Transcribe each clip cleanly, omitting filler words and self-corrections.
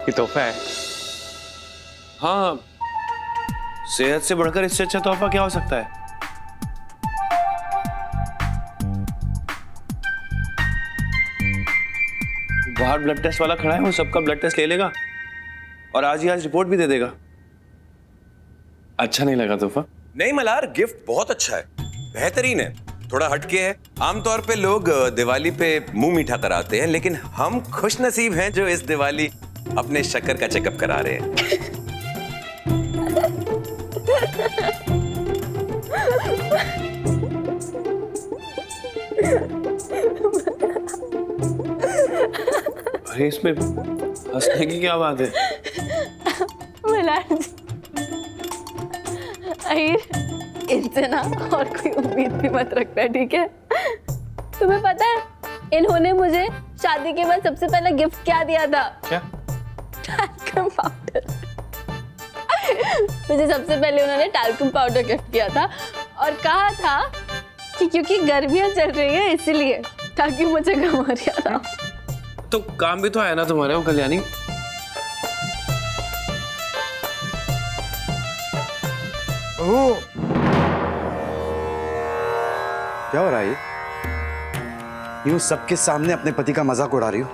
ये तोहफा है। हाँ, सेहत से बढ़कर इससे अच्छा तोहफा क्या हो सकता है? बाहर ब्लड टेस्ट वाला खड़ा है, वो सबका ब्लड टेस्ट ले लेगा और आज ही आज रिपोर्ट भी दे देगा। अच्छा नहीं लगा तोहफा? नहीं मल्हार, गिफ्ट बहुत अच्छा है, बेहतरीन है, थोड़ा हटके है। आमतौर पे लोग दिवाली पे मुंह मीठा कराते हैं, लेकिन हम खुश नसीब हैं जो इस दिवाली अपने शक्कर का चेकअप करा रहे हैं। अरे इसमें हंसने की क्या बात है? मल्हार जी, इनसे ना और कोई उम्मीद भी मत रखना, ठीक है? तुम्हें पता है इन्होंने मुझे शादी के बाद सबसे पहले गिफ्ट क्या दिया था? क्या? Talcum powder. मुझे सबसे पहले उन्होंने टैल्कम पाउडर गिफ्ट किया था और कहा था कि क्योंकि गर्मियां चल रही है इसीलिए, ताकि मुझे गमरिया ना। तो काम भी तो आया ना तुम्हारे वो कल्याणी। ओह, क्या हो रहा है ये? यूं सबके सामने अपने पति का मजाक उड़ा रही हो?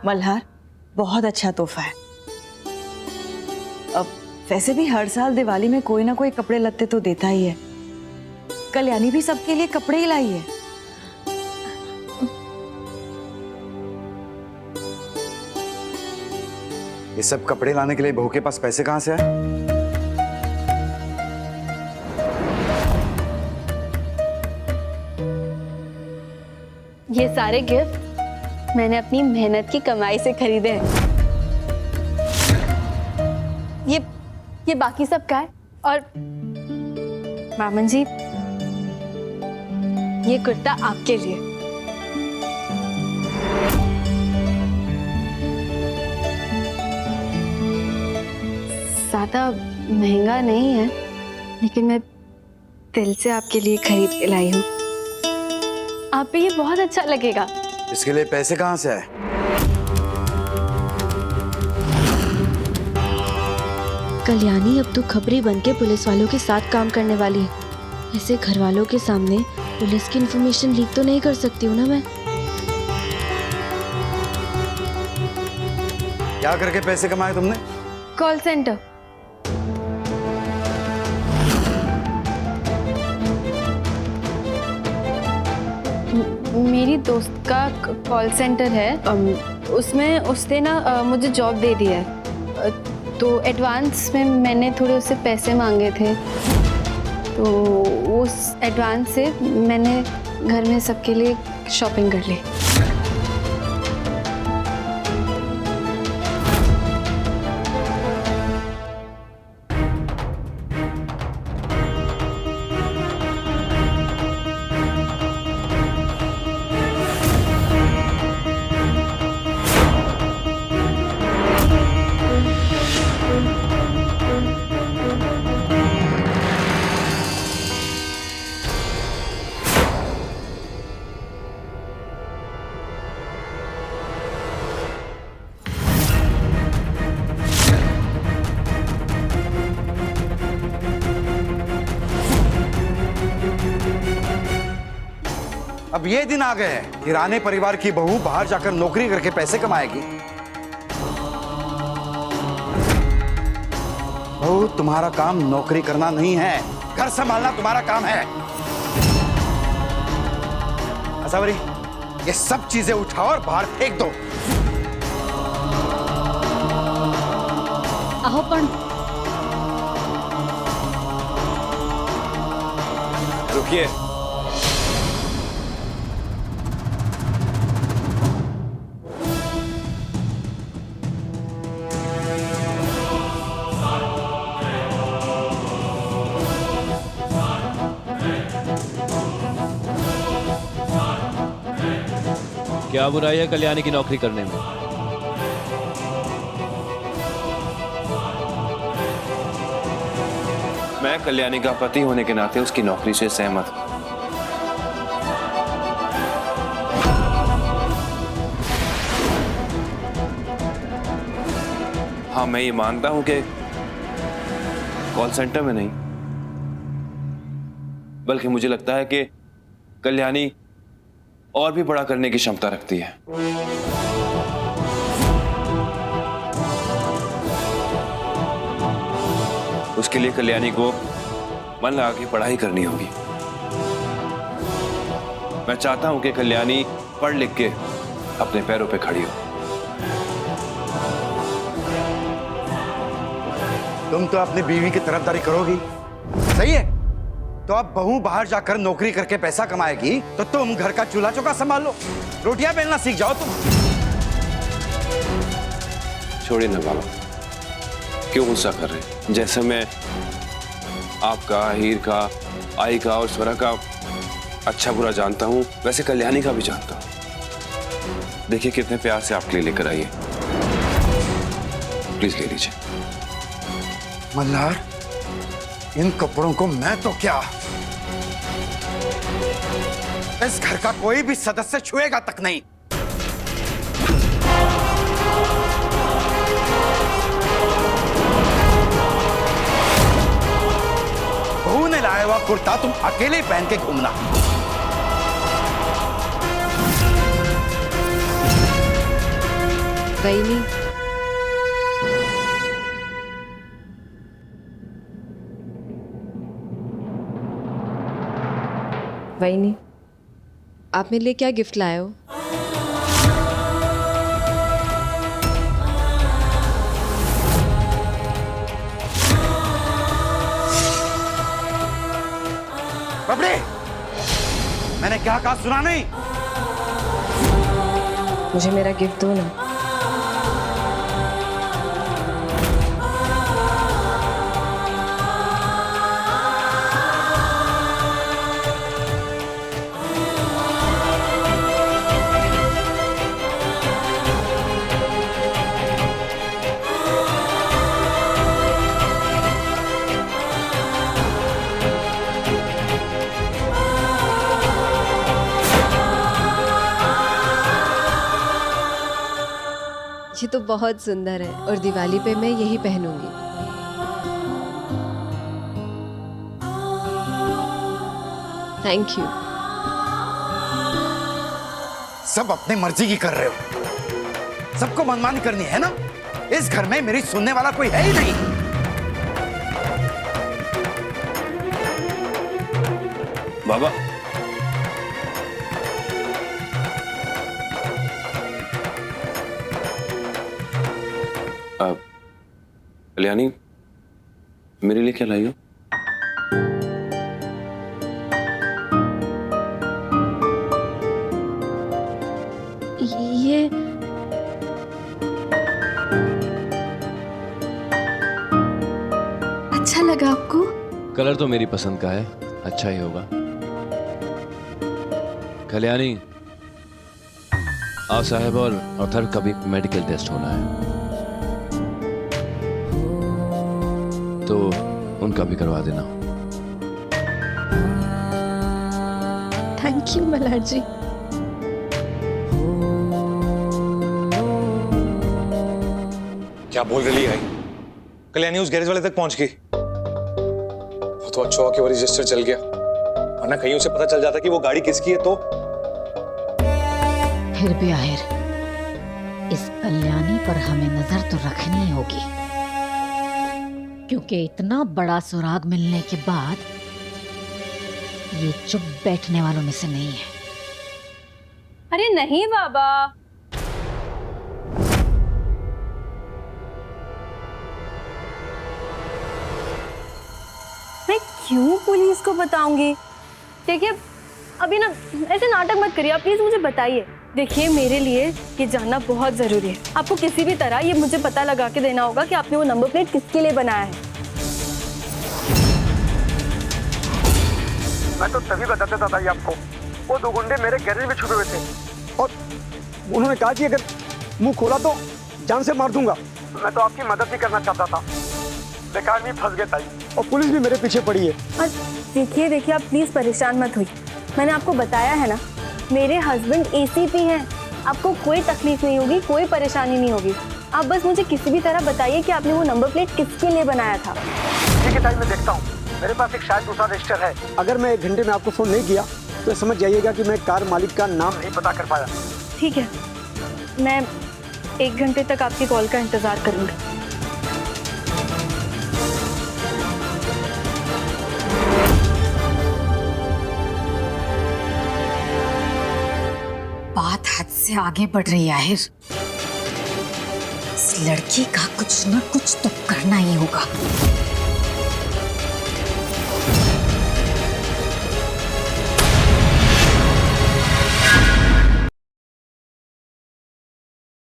मल्हार, बहुत अच्छा तोहफा है। अब वैसे भी हर साल दिवाली में कोई ना कोई कपड़े लत्ते तो देता ही है। कल्याणी भी सबके लिए कपड़े ही लाई है। ये सब कपड़े लाने के लिए बहू के पास पैसे कहां से आए? ये सारे गिफ्ट मैंने अपनी मेहनत की कमाई से खरीदे हैं। ये बाकी सब का है। और मामन जी, ये कुर्ता आपके लिए। ज्यादा महंगा नहीं है, लेकिन मैं दिल से आपके लिए खरीद के लाई हूँ। आप पे ये बहुत अच्छा लगेगा। इसके लिए पैसे कहां से आए? कल्याणी अब तो खबरी बनके पुलिस वालों के साथ काम करने वाली है। ऐसे घर वालों के सामने पुलिस की इंफॉर्मेशन लीक तो नहीं कर सकती हूँ ना मैं। क्या करके पैसे कमाए तुमने? Call centre. मेरी दोस्त का कॉल सेंटर है, उसमें उसने ना मुझे जॉब दे दी है, तो एडवांस में मैंने थोड़े उससे पैसे मांगे थे, तो उस एडवांस से मैंने घर में सबके लिए शॉपिंग कर ली। अब ये दिन आ गए हैं कि राणे परिवार की बहू बाहर जाकर नौकरी करके पैसे कमाएगी। बहू, तुम्हारा काम नौकरी करना नहीं है, घर संभालना तुम्हारा काम है। आसावरी, ये सब चीजें उठाओ और बाहर फेंक दो। आहो पण रुकिए। क्या बुराई है कल्याणी की नौकरी करने में? मैं कल्याणी का पति होने के नाते उसकी नौकरी से सहमत हूं। हाँ, मैं ये मानता हूं कि कॉल सेंटर में नहीं, बल्कि मुझे लगता है कि कल्याणी और भी बड़ा करने की क्षमता रखती है। उसके लिए कल्याणी को मन लगा के पढ़ाई करनी होगी। मैं चाहता हूं कि कल्याणी पढ़ लिख के अपने पैरों पे खड़ी हो। तुम तो अपनी बीवी की तरफदारी करोगी, सही है। तो अब बहू बाहर जाकर नौकरी करके पैसा कमाएगी तो तुम घर का चूल्हा चौका संभाल लो, रोटियां बेलना सीख जाओ तुम। छोड़िए ना बाबा, क्यों गुस्सा कर रहे हैं? जैसे मैं आपका, हीर का, आई का और स्वरा का अच्छा बुरा जानता हूं, वैसे कल्याणी का भी जानता हूं। देखिए कितने प्यार से आपके लिए लेकर आइए, प्लीज ले लीजिए। मल्हार, इन कपड़ों को मैं तो क्या, इस घर का कोई भी सदस्य छुएगा तक नहीं। बहू ने लाया हुआ कुर्ता तुम अकेले ही पहन के घूमना। वही वहीनी, आप मेरे लिए क्या गिफ्ट लाए हो? बबड़ी, मैंने क्या कहा सुना नहीं? मुझे मेरा गिफ्ट दो ना। ये तो बहुत सुंदर है और दिवाली पे मैं यही पहनूंगी। Thank you. सब अपनी मर्जी की कर रहे हो, सबको मनमानी करनी है ना? इस घर में मेरी सुनने वाला कोई है ही नहीं। बाबा, कल्याणी, मेरे लिए क्या लाई हो? ये अच्छा लगा आपको? कलर तो मेरी पसंद का है, अच्छा ही होगा। कल्याणी, आओ साहब, और अथर्व का भी मेडिकल टेस्ट होना है, तो उनका भी करवा देना। थैंक यू मल्हार जी। क्या बोल रही है? कल्याणी उस गैरेज वाले तक पहुंच गई। वो तो अच्छा हुआ कि वो रजिस्टर चल गया, वरना कहीं उसे पता चल जाता कि वो गाड़ी किसकी है तो। फिर भी आहिर, इस कल्याणी पर हमें नजर तो रखनी होगी, क्योंकि इतना बड़ा सुराग मिलने के बाद ये चुप बैठने वालों में से नहीं है। अरे नहीं बाबा, मैं क्यों पुलिस को बताऊंगी? देखिए, अभी ना ऐसे नाटक मत करिए, आप प्लीज मुझे बताइए। देखिए, मेरे लिए ये जानना बहुत जरूरी है। आपको किसी भी तरह ये मुझे पता लगा के देना होगा कि आपने वो नंबर प्लेट किसके लिए बनाया है। मैं तो तभी बता देता था आपको, वो दो गुंडे मेरे गैरेज में छुपे हुए थे और उन्होंने कहा कि अगर मुंह खोला तो जान से मार दूंगा। मैं तो आपकी मदद भी करना चाहता था, बेकार में फंस गया ताई, और पुलिस भी मेरे पीछे पड़ी है। और देखिए, आप प्लीज परेशान मत होइए। मैंने आपको बताया है ना, मेरे हस्बैंड ACP हैं। आपको कोई तकलीफ नहीं होगी, कोई परेशानी नहीं होगी। आप बस मुझे किसी भी तरह बताइए कि आपने वो नंबर प्लेट किसके लिए बनाया था। ठीक है ताई, मैं देखता हूँ। मेरे पास एक शायद दूसरा रजिस्टर है। अगर मैं 1 घंटे में आपको फोन नहीं किया तो समझ जाइएगा कि मैं कार मालिक का नाम नहीं पता कर पाया। ठीक है, मैं 1 घंटे तक आपकी कॉल का इंतजार करूंगी। बात हद से आगे बढ़ रही है आहिर। इस लड़की का कुछ ना कुछ तो करना ही होगा।